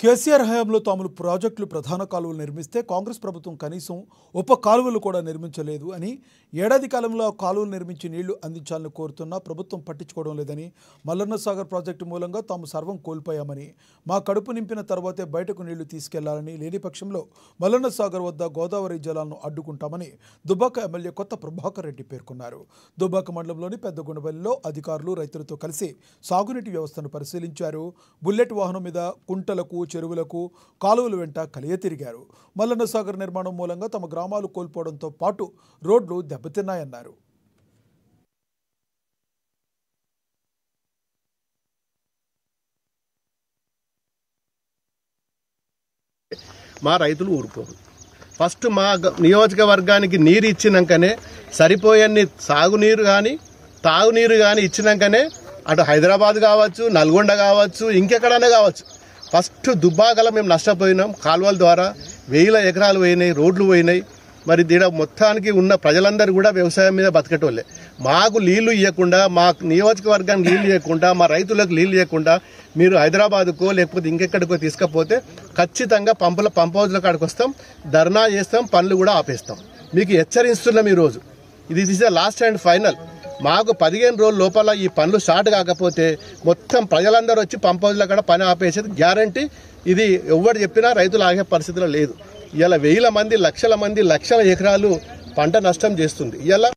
కేసీఆర్ హయాంలో తాము ప్రాజెక్టులు ప్రధాన కాలువలు నిర్మిస్తే కాంగ్రెస్ ప్రభుత్వం కనీసం ఉప కాలువలు కూడా నిర్మించలేదు అని, ఏడాది కాలంలో కాలువలు నిర్మించి నీళ్లు అందించాలని కోరుతున్నా ప్రభుత్వం పట్టించుకోవడం లేదని, మల్లన్న సాగర్ ప్రాజెక్టు మూలంగా తాము సర్వం కోల్పోయామని, మా కడుపు నింపిన తర్వాతే బయటకు నీళ్లు తీసుకెళ్లాలని, లేని పక్షంలో మల్లన్న సాగర్ వద్ద గోదావరి జలాలను అడ్డుకుంటామని దుబ్బాక ఎమ్మెల్యే కొత్త ప్రభాకర్ రెడ్డి పేర్కొన్నారు. దుబ్బాక మండలంలోని పెద్దగుండవల్లిలో అధికారులు రైతులతో కలిసి సాగునీటి వ్యవస్థను పరిశీలించారు. బుల్లెట్ వాహనం మీద కుంటలకు, చెరువులకు, కాలువల వెంట కలియ తిరిగారు. మల్లన్న సాగర్ నిర్మాణం మూలంగా తమ గ్రామాలు కోల్పోవడంతో పాటు రోడ్లు దెబ్బతిన్నాయన్నారు. మా రైతులు ఊరుకోరు. ఫస్ట్ మా నియోజకవర్గానికి నీరు ఇచ్చినాకనే, సరిపోయన్ని సాగునీరు కానీ తాగునీరు కానీ ఇచ్చినాకనే అటు హైదరాబాద్ కావచ్చు, నల్గొండ కావచ్చు, ఇంకెక్కడైనా కావచ్చు. ఫస్ట్ దుబ్బాకలో మేము నష్టపోయినాం. కాలువల ద్వారా 1000 ఎకరాలు పోయినాయి, రోడ్లు పోయినాయి. మరి దీడ మొత్తానికి ఉన్న ప్రజలందరూ కూడా వ్యవసాయం మీద బతికేటోళ్ళే. మాకు నీళ్లు ఇవ్వకుండా, మా నియోజకవర్గానికి నీళ్లు ఇవ్వకుండా, మా రైతులకు నీళ్లు ఇవ్వకుండా మీరు హైదరాబాద్కో లేకపోతే ఇంకెక్కడికో తీసుకపోతే ఖచ్చితంగా పంప్ హౌజ్ల కాడికి వస్తాం, ధర్నా చేస్తాం, పనులు కూడా ఆపేస్తాం. మీకు హెచ్చరిస్తున్నాం ఈరోజు. ఇది is the last and final. మాకు 15 రోజుల లోపల ఈ పనులు స్టార్ట్ కాకపోతే మొత్తం ప్రజలందరూ వచ్చి పంప్ హౌజ్ల కాడ పని ఆపేసేది గ్యారంటీ. ఇది ఎవరు చెప్పినా రైతులు ఆగే పరిస్థితిలో లేదు. ఇలా 1000 మంది, లక్షల ఎకరాలు పంట నష్టం చేస్తుంది. ఇలా